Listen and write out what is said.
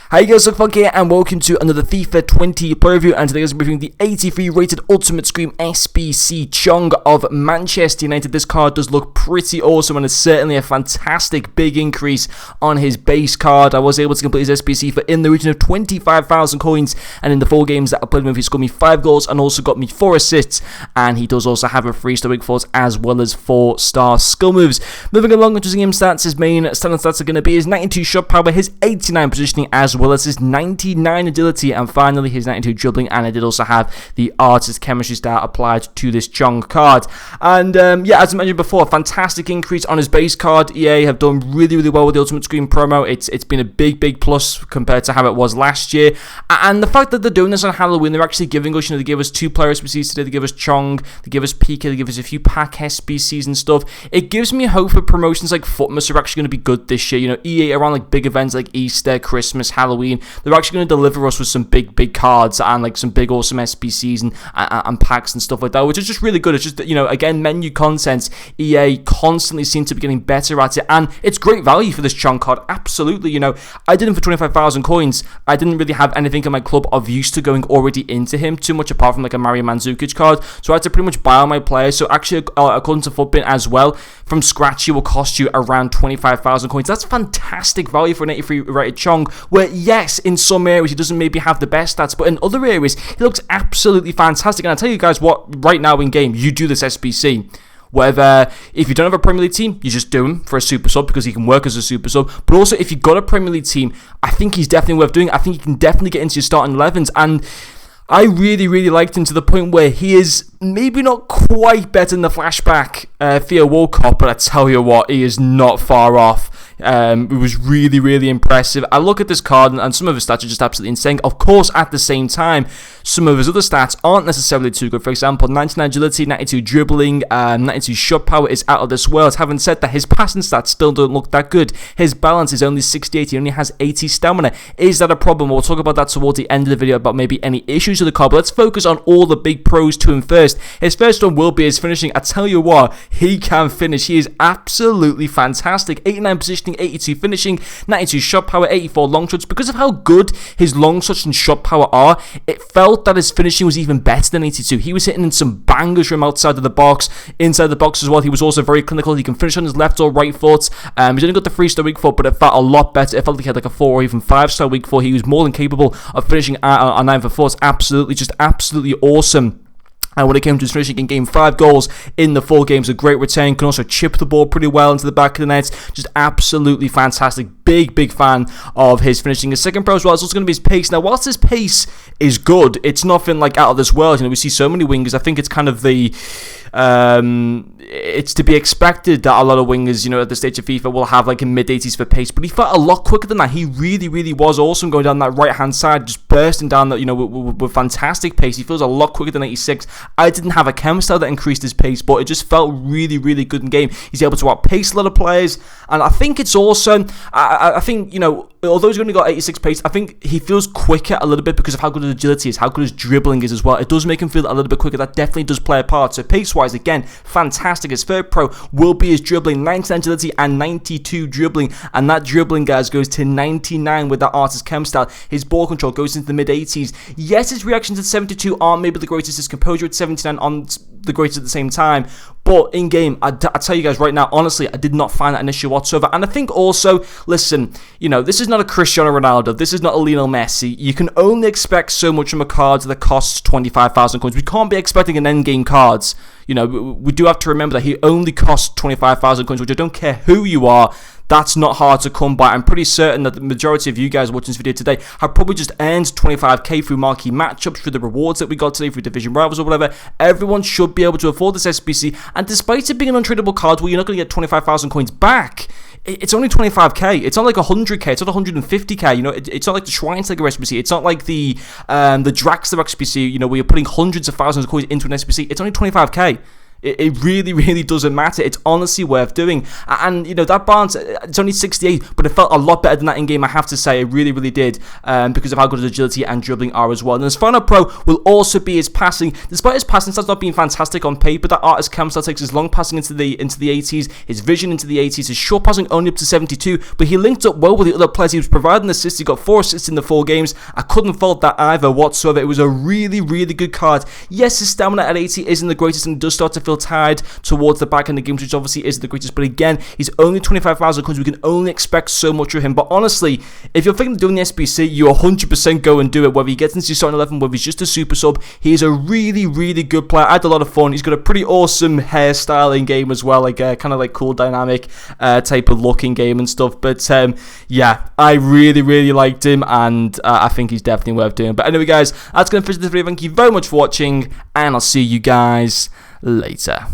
Hi guys, Funk here and welcome to another FIFA 20 player review, and today I'm reviewing the 83 rated Ultimate Scream SBC Chong of Manchester United. This card does look pretty awesome and is certainly a fantastic big increase on his base card. I was able to complete his SBC for in the region of 25,000 coins, and in the 4 games that I played with him, he scored me 5 goals and also got me 4 assists, and he does also have a 3-star weak force as well as 4-star skill moves. Moving along into his game stats, his main standard stats are going to be his 92 shot power, his 89 positioning as well as his 99 agility, and finally his 92 dribbling. And I did also have the artist chemistry star applied to this Chong card. And yeah, as I mentioned before, a fantastic increase on his base card. EA have done really well with the Ultimate Screen promo. It's been a big plus compared to how it was last year. And the fact that they're doing this on Halloween, they're actually giving us, they gave us 2 player SBCs today. They give us Chong, they give us PK, they give us a few pack SBCs and stuff. It gives me hope for promotions like Footmas are actually going to be good this year. EA around like big events like Easter, Christmas, Halloween, they're actually going to deliver us with some big cards and like some big awesome SBCs and packs and stuff like that, which is just really good. It's just, again, menu content, EA constantly seem to be getting better at it, and it's great value for this Chong card. Absolutely. I did him for 25,000 coins. I didn't really have anything in my club of use to going already into him too much apart from like a Mario Mandzukic card, so I had to pretty much buy all my players. So actually, according to Footbin as well, from scratch he will cost you around 25,000 coins. That's fantastic value for an 83 rated Chong, where yes, in some areas he doesn't maybe have the best stats, but in other areas he looks absolutely fantastic. And I'll tell you guys what, right now in game, you do this SBC. Whether if you don't have a Premier League team, you just do him for a super sub because he can work as a super sub. But also if you've got a Premier League team, I think he's definitely worth doing. I think he can definitely get into your starting 11s, and I really liked him to the point where he is maybe not quite better than the flashback Theo Walcott, but I tell you what, he is not far off. It was really impressive. I look at this card and some of his stats are just absolutely insane. Of course, at the same time, some of his other stats aren't necessarily too good. For example, 99 agility, 92 dribbling, 92 shot power is out of this world. Having said that, his passing stats still don't look that good. His balance is only 68. He only has 80 stamina. Is that a problem? We'll talk about that towards the end of the video, about maybe any issues with the card. But let's focus on all the big pros to him first. His first one will be his finishing. I tell you what, he can finish. He is absolutely fantastic. 89 positioning, 82 finishing, 92 shot power, 84 long shots. Because of how good his long shots and shot power are, it felt that his finishing was even better than 82. He was hitting in some bangers from outside of the box, inside the box as well. He was also very clinical. He can finish on his left or right foot. He's only got the 3-star weak foot, but it felt a lot better. It felt like he had like a 4 or even 5-star weak foot. He was more than capable of finishing on 9 for 4. Absolutely, just absolutely awesome. And when it came to his finishing, he can gain 5 goals in the 4 games. A great return. Can also chip the ball pretty well into the back of the net. Just absolutely fantastic. Big fan of his finishing. His second pro as well is also going to be his pace. Now, whilst his pace is good, it's nothing like out of this world. We see so many wingers. I think it's kind of the... it's to be expected that a lot of wingers, at the stage of FIFA will have like a mid-80s for pace, but he felt a lot quicker than that. He really was awesome going down that right-hand side, just bursting down that, with fantastic pace. He feels a lot quicker than 86. I didn't have a chem style that increased his pace, but it just felt really good in game. He's able to outpace a lot of players, and I think it's also, I think, although he's only got 86 pace, I think he feels quicker a little bit because of how good his agility is, how good his dribbling is as well. It does make him feel a little bit quicker. That definitely does play a part. So pace-wise, again, fantastic. His third pro will be his dribbling, 99 agility and 92 dribbling, and that dribbling, guys, goes to 99 with that artist chem style. His ball control goes into the mid-80s. Yes, his reactions at 72 aren't maybe the greatest. His composure at 79 aren't the greatest at the same time, but in game, I tell you guys right now, honestly, I did not find that an issue whatsoever. And I think also, listen, this is not a Cristiano Ronaldo, this is not a Lionel Messi. You can only expect so much from a card that costs 25,000 coins. We can't be expecting an endgame cards. We do have to remember that he only costs 25,000 coins, which I don't care who you are, that's not hard to come by. I'm pretty certain that the majority of you guys watching this video today have probably just earned 25k through marquee matchups, through the rewards that we got today, through division rivals or whatever. Everyone should be able to afford this SBC, and despite it being an untradeable card where you're not going to get 25,000 coins back, it's only 25k. It's not like 100k. It's not 150k. It's not like the Schweinsteiger SBC. It's not like the Draxler SBC. Where you're putting hundreds of thousands of coins into an SBC. It's only 25k. It really, really doesn't matter. It's honestly worth doing. And, you know, that Barnes, it's only 68, but it felt a lot better than that in-game, I have to say. It really, really did, because of how good his agility and dribbling are as well. And his final pro will also be his passing. Despite his passing stats not being fantastic on paper, that artist cam stat takes his long passing into the 80s, his vision into the 80s, his short passing only up to 72, but he linked up well with the other players. He was providing assists. He got 4 assists in the 4 games. I couldn't fault that either whatsoever. It was a really, really good card. Yes, his stamina at 80 isn't the greatest, and he does start to feel tired towards the back end of games, which obviously isn't the greatest, but again, he's only 25,000 coins. We can only expect so much of him. But honestly, if you're thinking of doing the SBC, you 100% go and do it. Whether he gets into your starting 11, whether he's just a super sub, he's a really, really good player. I had a lot of fun. He's got a pretty awesome hairstyle in game as well, like kind of like cool dynamic type of look in game and stuff. But yeah, I really, really liked him, and I think he's definitely worth doing. But anyway, guys, that's going to finish this video. Thank you very much for watching, and I'll see you guys later.